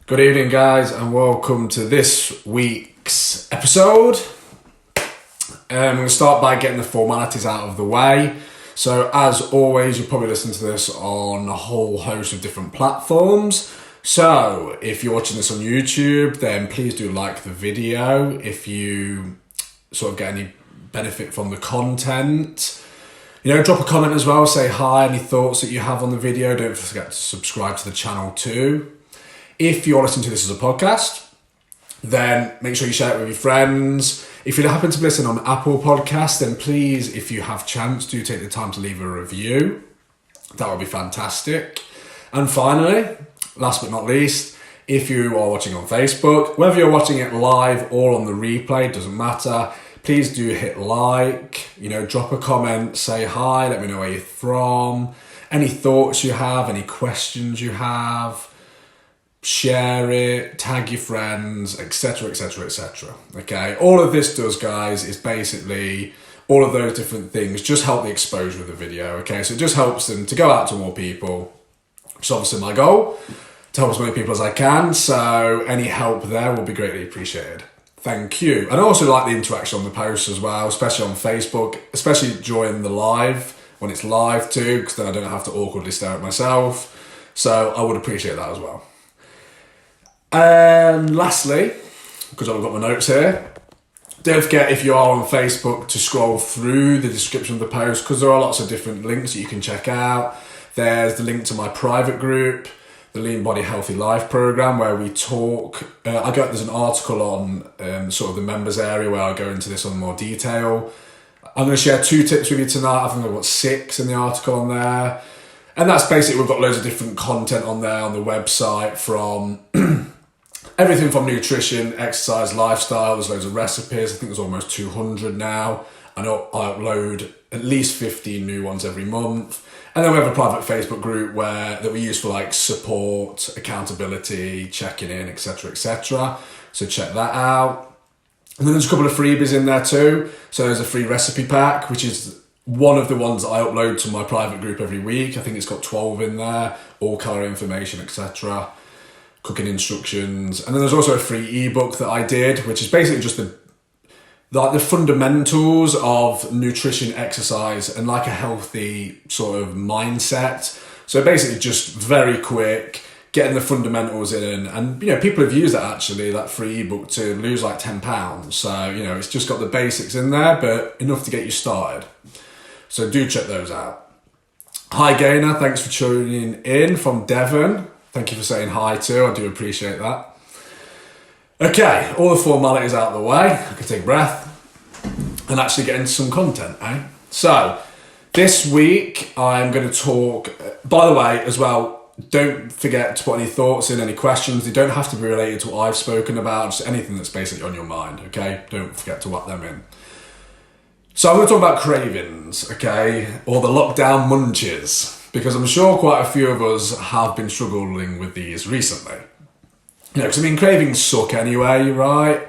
Good evening, guys, and welcome to this week's episode. I'm going to start by getting the formalities out of the way. So, as always, you'll probably listen to this on a whole host of different platforms. So, if you're watching this on YouTube, then please do like the video if you sort of get any benefit from the content. Drop a comment as well, say hi, any thoughts that you have on the video. Don't forget to subscribe to the channel too. If you're listening to this as a podcast, then make sure you share it with your friends. If you happen to listen on Apple Podcasts, then please, if you have chance, do take the time to leave a review. That would be fantastic. And finally, last but not least, if you are watching on Facebook, whether you're watching it live or on the replay, doesn't matter, please do hit like, drop a comment, say hi, let me know where you're from, any thoughts you have, any questions you have. Share it, tag your friends, etc, etc, etc. Okay, all of this does, guys, is basically all of those different things just help the exposure of the video. Okay, so it just helps them to go out to more people, which is obviously my goal, to help as many people as I can. So any help there will be greatly appreciated. Thank you. And I also like the interaction on the posts as well, especially on Facebook, especially during the live, when it's live too, because then I don't have to awkwardly stare at myself. So I would appreciate that as well. And lastly, because I've got my notes here, don't forget, if you are on Facebook, to scroll through the description of the post, because there are lots of different links that you can check out. There's the link to my private group, the Lean Body Healthy Life program, where we talk. There's an article on sort of the members area where I go into this in more detail. I'm going to share 2 tips with you tonight. I think I've got 6 in the article on there. And that's basically, we've got loads of different content on there on the website, from everything from nutrition, exercise, lifestyle. There's loads of recipes. I think there's almost 200 now. I know I upload at least 15 new ones every month. And then we have a private Facebook group that we use for like support, accountability, checking in, etc, etc. So check that out. And then there's a couple of freebies in there too. So there's a free recipe pack, which is one of the ones that I upload to my private group every week. I think it's got 12 in there, all calorie information, etc. Cooking instructions. And then there's also a free ebook that I did, which is basically just the fundamentals of nutrition, exercise, and like a healthy sort of mindset. So basically just very quick, getting the fundamentals in. And people have used that actually, that free ebook, to lose like 10 pounds. So, it's just got the basics in there, but enough to get you started. So do check those out. Hi Gainer, thanks for tuning in from Devon. Thank you for saying hi too, I do appreciate that. Okay, all the formalities out of the way, I can take a breath and actually get into some content, So, this week I'm going to talk, by the way, as well, don't forget to put any thoughts in, any questions. They don't have to be related to what I've spoken about, just anything that's basically on your mind, okay? Don't forget to whack them in. So I'm going to talk about cravings, okay? Or the lockdown munchies, because I'm sure quite a few of us have been struggling with these recently. Because cravings suck anyway, right?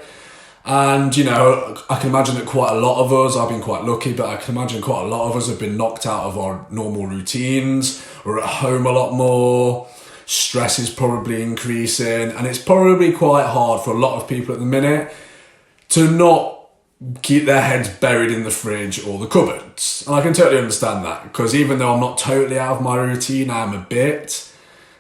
And, I can imagine that quite a lot of us, I've been quite lucky, but I can imagine quite a lot of us have been knocked out of our normal routines. We're at home a lot more. Stress is probably increasing. And it's probably quite hard for a lot of people at the minute to not keep their heads buried in the fridge or the cupboards. And I can totally understand that, because even though I'm not totally out of my routine, I am a bit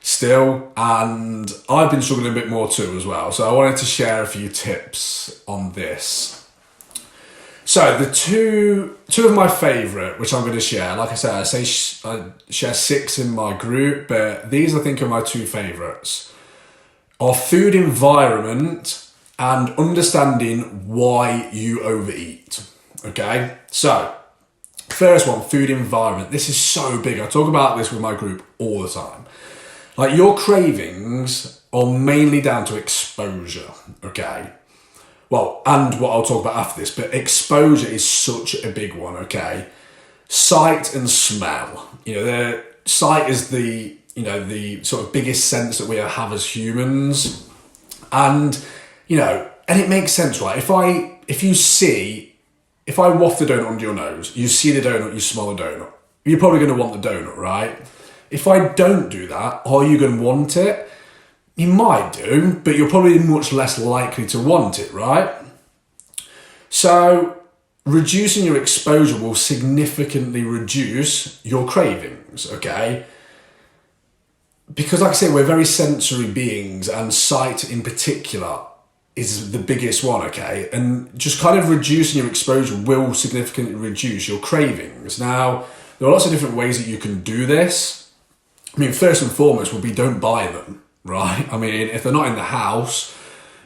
still, and I've been struggling a bit more too as well. So I wanted to share a few tips on this. So the two of my favourite, which I'm going to share, like I said, I share 6 in my group, but these I think are my 2 favourites, are food environment and understanding why you overeat. Okay, so first one, food environment. This is so big. I talk about this with my group all the time. Like, your cravings are mainly down to exposure, okay? Well, and what I'll talk about after this, but exposure is such a big one, okay? Sight and smell. The sight is the sort of biggest sense that we have as humans. And and it makes sense, right? If I waft the donut under your nose, you see the donut, you smell the donut, you're probably going to want the donut, right? If I don't do that, are you going to want it? You might do, but you're probably much less likely to want it, right? So reducing your exposure will significantly reduce your cravings, okay? Because like I say, we're very sensory beings, and sight in particular is the biggest one, okay? And just kind of reducing your exposure will significantly reduce your cravings. Now, there are lots of different ways that you can do this. I mean, first and foremost would be don't buy them, right? I mean, if they're not in the house,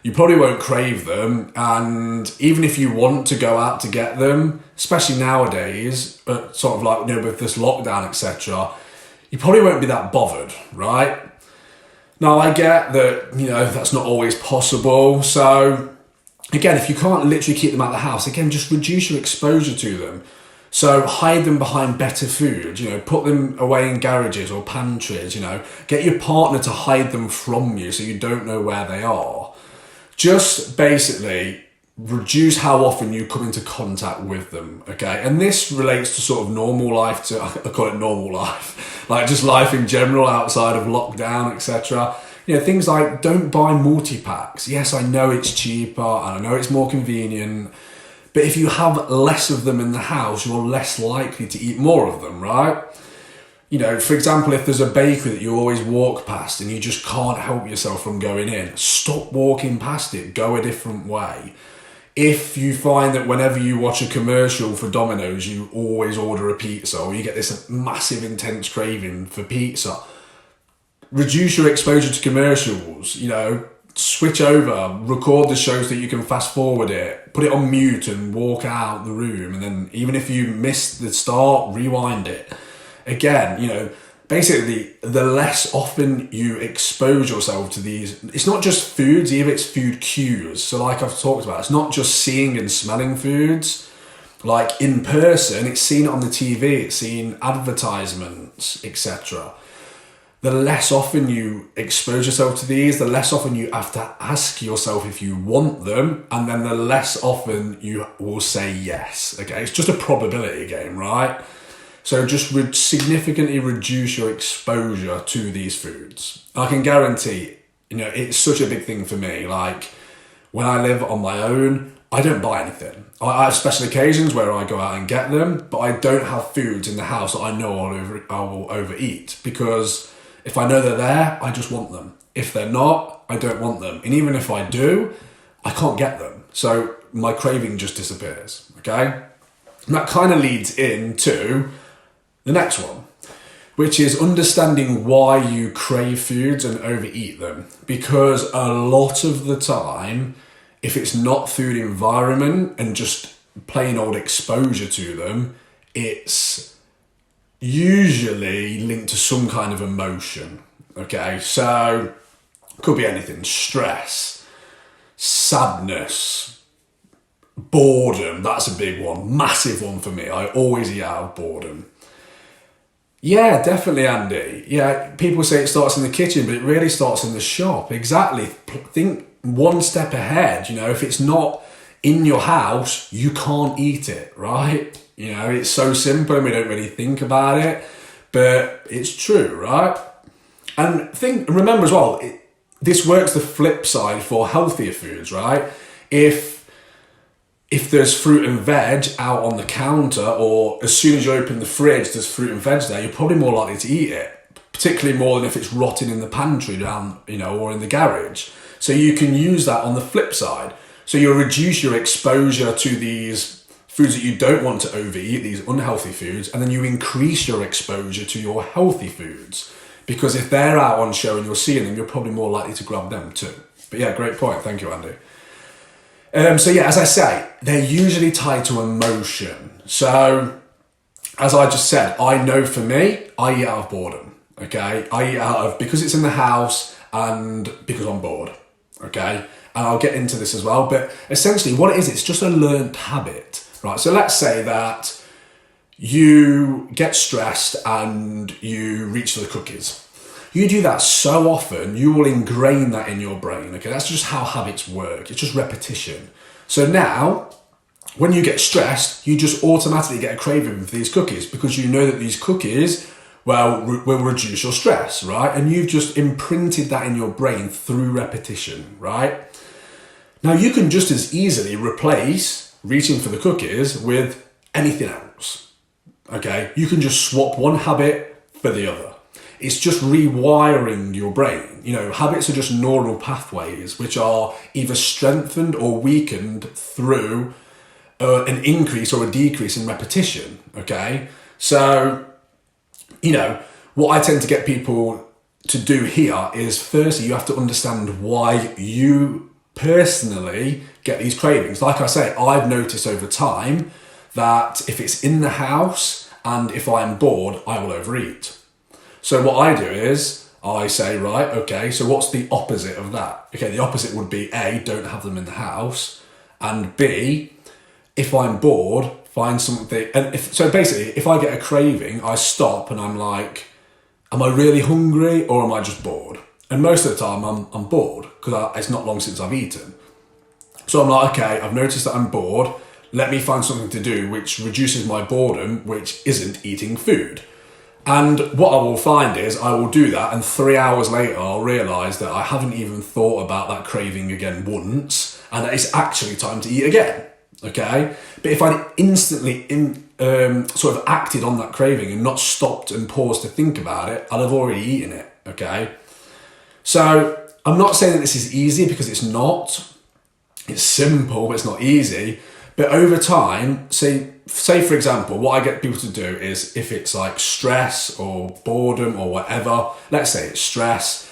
you probably won't crave them. And even if you want to go out to get them, especially nowadays, sort of like, with this lockdown, etc., you probably won't be that bothered, right? Now, I get that, that's not always possible. So, again, if you can't literally keep them out of the house, again, just reduce your exposure to them. So hide them behind better food, put them away in garages or pantries, get your partner to hide them from you so you don't know where they are. Just basically reduce how often you come into contact with them, okay? And this relates to sort of normal life, I call it normal life, like just life in general outside of lockdown, etc. Things like don't buy multi-packs. Yes, I know it's cheaper and I know it's more convenient, but if you have less of them in the house, you're less likely to eat more of them, right? For example, if there's a bakery that you always walk past and you just can't help yourself from going in, stop walking past it, go a different way. If you find that whenever you watch a commercial for Domino's, you always order a pizza, or you get this massive intense craving for pizza, reduce your exposure to commercials, switch over, record the shows that you can fast forward it, put it on mute and walk out the room. And then even if you miss the start, rewind it. Again, basically, the less often you expose yourself to these, it's not just foods, either, it's food cues. So like I've talked about, it's not just seeing and smelling foods. Like in person, it's seen on the TV, it's seen advertisements, etc. The less often you expose yourself to these, the less often you have to ask yourself if you want them, and then the less often you will say yes, okay? It's just a probability game, right? So just significantly reduce your exposure to these foods. I can guarantee, it's such a big thing for me. Like when I live on my own, I don't buy anything. I have special occasions where I go out and get them, but I don't have foods in the house that I know I will overeat, because if I know they're there, I just want them. If they're not, I don't want them. And even if I do, I can't get them. So my craving just disappears, okay? And that kind of leads into the next one, which is understanding why you crave foods and overeat them. Because a lot of the time, if it's not food environment and just plain old exposure to them, it's usually linked to some kind of emotion, okay? So could be anything: stress, sadness, boredom. That's a big one, massive one for me. I always eat out of boredom. Yeah, definitely, Andy. Yeah, people say it starts in the kitchen, but it really starts in the shop. Exactly. Think one step ahead. If it's not in your house, you can't eat it, right? It's so simple and we don't really think about it, but it's true, right? And remember as well, this works the flip side for healthier foods, right? If there's fruit and veg out on the counter, or as soon as you open the fridge, there's fruit and veg there, you're probably more likely to eat it, particularly more than if it's rotting in the pantry down, or in the garage. So you can use that on the flip side. So you'll reduce your exposure to these foods that you don't want to overeat, these unhealthy foods, and then you increase your exposure to your healthy foods. Because if they're out on show and you're seeing them, you're probably more likely to grab them too. But yeah, great point. Thank you, Andy. So yeah, as I say, they're usually tied to emotion. So, as I just said, I know for me, I eat out of boredom, okay? I eat out of, because it's in the house and because I'm bored, okay? And I'll get into this as well, but essentially what it is, it's just a learned habit, right? So let's say that you get stressed and you reach for the cookies. You do that so often, you will ingrain that in your brain, okay? That's just how habits work. It's just repetition. So now, when you get stressed, you just automatically get a craving for these cookies because you know that these cookies will reduce your stress, right? And you've just imprinted that in your brain through repetition, right? Now you can just as easily replace reaching for the cookies with anything else, okay? You can just swap one habit for the other. It's just rewiring your brain. You know, habits are just neural pathways which are either strengthened or weakened through an increase or a decrease in repetition, okay? So, you know, what I tend to get people to do here is, firstly, you have to understand why you personally get these cravings. Like I say, I've noticed over time that if it's in the house and if I'm bored, I will overeat. So what I do is I say, right, okay, so what's the opposite of that? Okay, the opposite would be A, don't have them in the house, and B, if I'm bored, find something. And so basically, if I get a craving, I stop and I'm like, am I really hungry or am I just bored? And most of the time I'm bored because it's not long since I've eaten. So I'm like, okay, I've noticed that I'm bored. Let me find something to do which reduces my boredom, which isn't eating food. And what I will find is I will do that, and 3 hours later I'll realise that I haven't even thought about that craving again once, and that it's actually time to eat again. Okay? But if I instantly sort of acted on that craving and not stopped and paused to think about it, I'd have already eaten it. Okay? So I'm not saying that this is easy, because it's not. It's simple, but it's not easy. But over time, say for example, what I get people to do is, if it's like stress or boredom or whatever, let's say it's stress,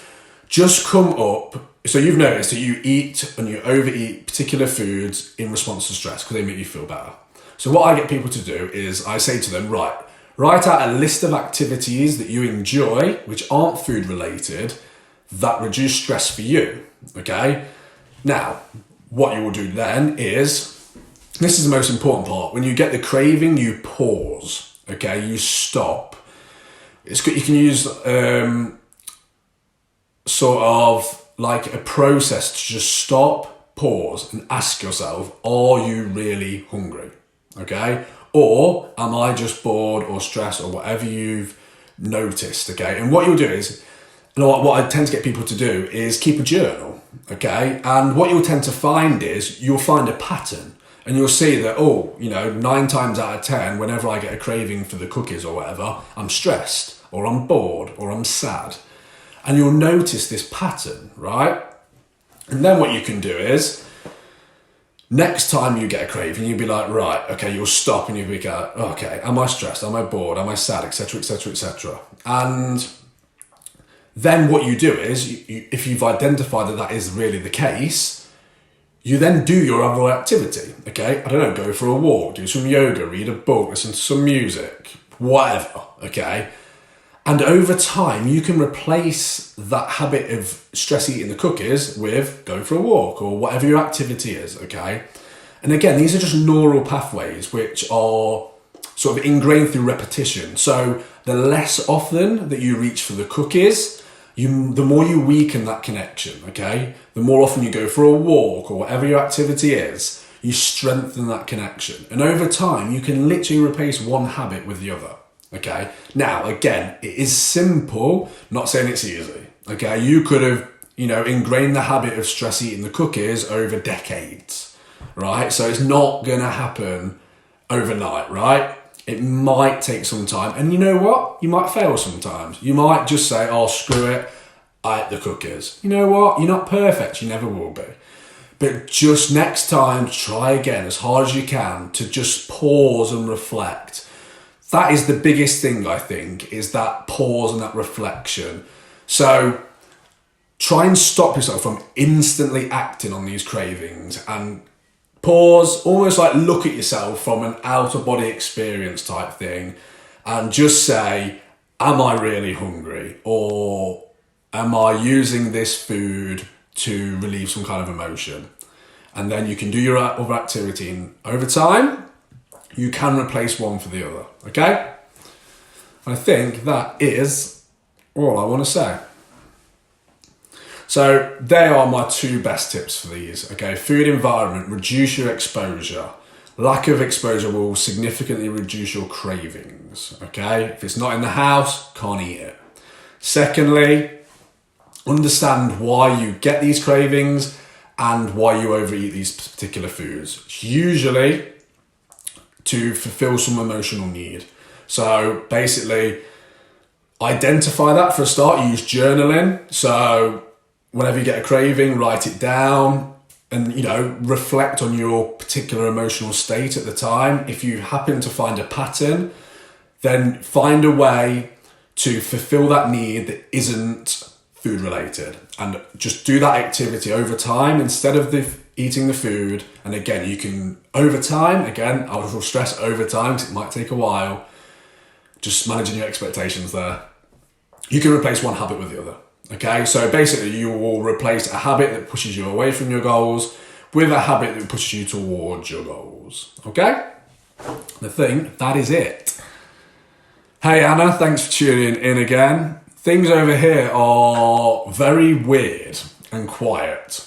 just come up. So you've noticed that you eat and you overeat particular foods in response to stress because they make you feel better. So what I get people to do is I say to them, right, write out a list of activities that you enjoy, which aren't food related, that reduce stress for you, okay? Now, what you will do then is, this is the most important part. When you get the craving, you pause, okay? You stop. It's good. You can use sort of like a process to just stop, pause, and ask yourself, are you really hungry, okay? Or am I just bored or stressed or whatever you've noticed, okay? And what you'll do is, and what I tend to get people to do is keep a journal, okay? And what you'll tend to find is you'll find a pattern. And you'll see that, 9 times out of 10, whenever I get a craving for the cookies or whatever, I'm stressed, or I'm bored, or I'm sad. And you'll notice this pattern, right? And then what you can do is, next time you get a craving, you'll be like, right, okay, you'll stop and you'll be like, okay, am I stressed? Am I bored? Am I sad? Etc., etc., etc. And then what you do is, if you've identified that that is really the case, you then do your other activity, okay? I don't know, go for a walk, do some yoga, read a book, listen to some music, whatever, okay? And over time, you can replace that habit of stress eating the cookies with going for a walk or whatever your activity is, okay? And again, these are just neural pathways which are sort of ingrained through repetition. So the less often that you reach for the cookies, the more you weaken that connection, okay? The more often you go for a walk or whatever your activity is, you strengthen that connection. And over time, you can literally replace one habit with the other, okay? Now, again, it is simple, not saying it's easy, okay? You could have, ingrained the habit of stress eating the cookies over decades, right? So it's not gonna happen overnight, right? It might take some time. And you know what? You might fail sometimes. You might just say, oh, screw it, I ate the cookies. You know what? You're not perfect. You never will be. But just next time, try again as hard as you can to just pause and reflect. That is the biggest thing, I think, is that pause and that reflection. So try and stop yourself from instantly acting on these cravings and pause, almost like look at yourself from an out-of-body experience type thing, and just say, am I really hungry? Or am I using this food to relieve some kind of emotion? And then you can do your other activity, and over time, you can replace one for the other, okay? I think that is all I want to say. So they are my two best tips for these, okay? Food environment, reduce your exposure. lack of exposure will significantly reduce your cravings, okay? If it's not in the house, can't eat it. Secondly, understand why you get these cravings and why you overeat these particular foods. It's usually to fulfill some emotional need. So basically, identify that for a start. Use journaling. So whenever you get a craving, write it down and, reflect on your particular emotional state at the time. If you happen to find a pattern, then find a way to fulfill that need that isn't food related, and just do that activity over time instead of eating the food. And again, you can over time, again, I will stress over time because it might take a while, just managing your expectations there. You can replace one habit with the other. Okay, so basically you will replace a habit that pushes you away from your goals with a habit that pushes you towards your goals. Okay? That is it. Hey Anna, thanks for tuning in again. Things over here are very weird and quiet.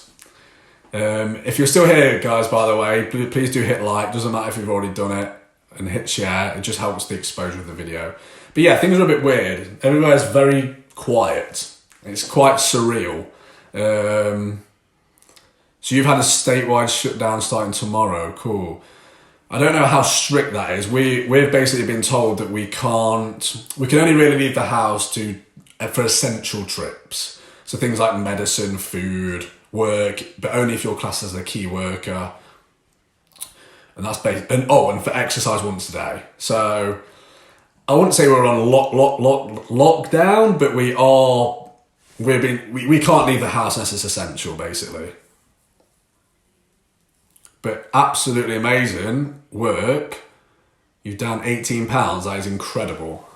If you're still here, guys, by the way, please do hit like. Doesn't matter if you've already done it, and hit share. It just helps the exposure of the video. But yeah, things are a bit weird. Everywhere's very quiet. It's quite surreal. So you've had a statewide shutdown starting tomorrow. Cool. I don't know how strict that is. We've basically been told that we can only really leave the house for essential trips. So things like medicine, food, work, but only if you're classed as a key worker. And that's and for exercise once a day. So I wouldn't say we're on lockdown, but we can't leave the house unless it's essential, basically. But absolutely amazing work. You've down 18 pounds. That is incredible.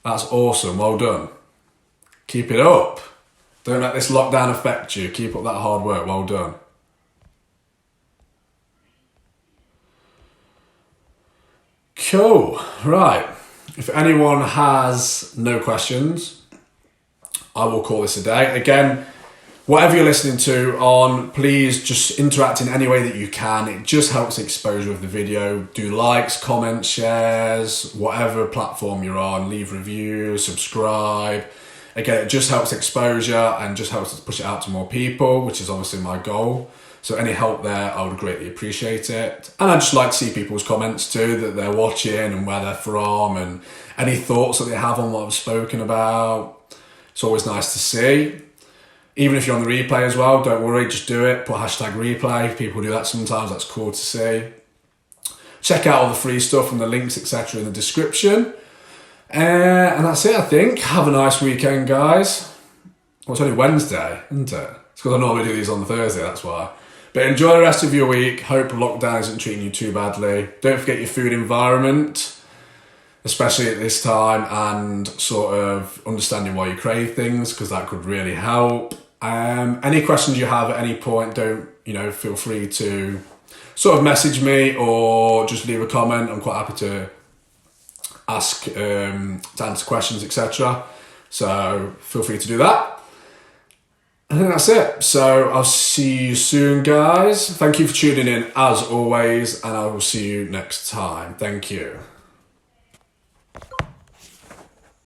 That's awesome. Well done. Keep it up. Don't let this lockdown affect you. Keep up that hard work. Well done. Cool. Right. If anyone has no questions, I will call this a day. Again, whatever you're listening to on, please just interact in any way that you can. It just helps the exposure of the video. Do likes, comments, shares, whatever platform you're on. Leave reviews, subscribe. Again, it just helps exposure and just helps us push it out to more people, which is obviously my goal. So any help there, I would greatly appreciate it. And I'd just like to see people's comments too, that they're watching and where they're from, and any thoughts that they have on what I've spoken about. It's always nice to see. Even if you're on the replay as well, don't worry, just do it. Put hashtag replay. People do that sometimes. That's cool to see. Check out all the free stuff and the links, etc. in the description. And that's it, I think. Have a nice weekend, guys. Well, it's only Wednesday, isn't it? It's because I normally do these on Thursday, that's why. But enjoy the rest of your week. Hope lockdown isn't treating you too badly. Don't forget your food environment, especially at this time, and sort of understanding why you crave things, because that could really help. Any questions you have at any point, feel free to sort of message me or just leave a comment. I'm quite happy to answer questions, etc. So feel free to do that. I think that's it. So I'll see you soon, guys. Thank you for tuning in as always, and I will see you next time. Thank you.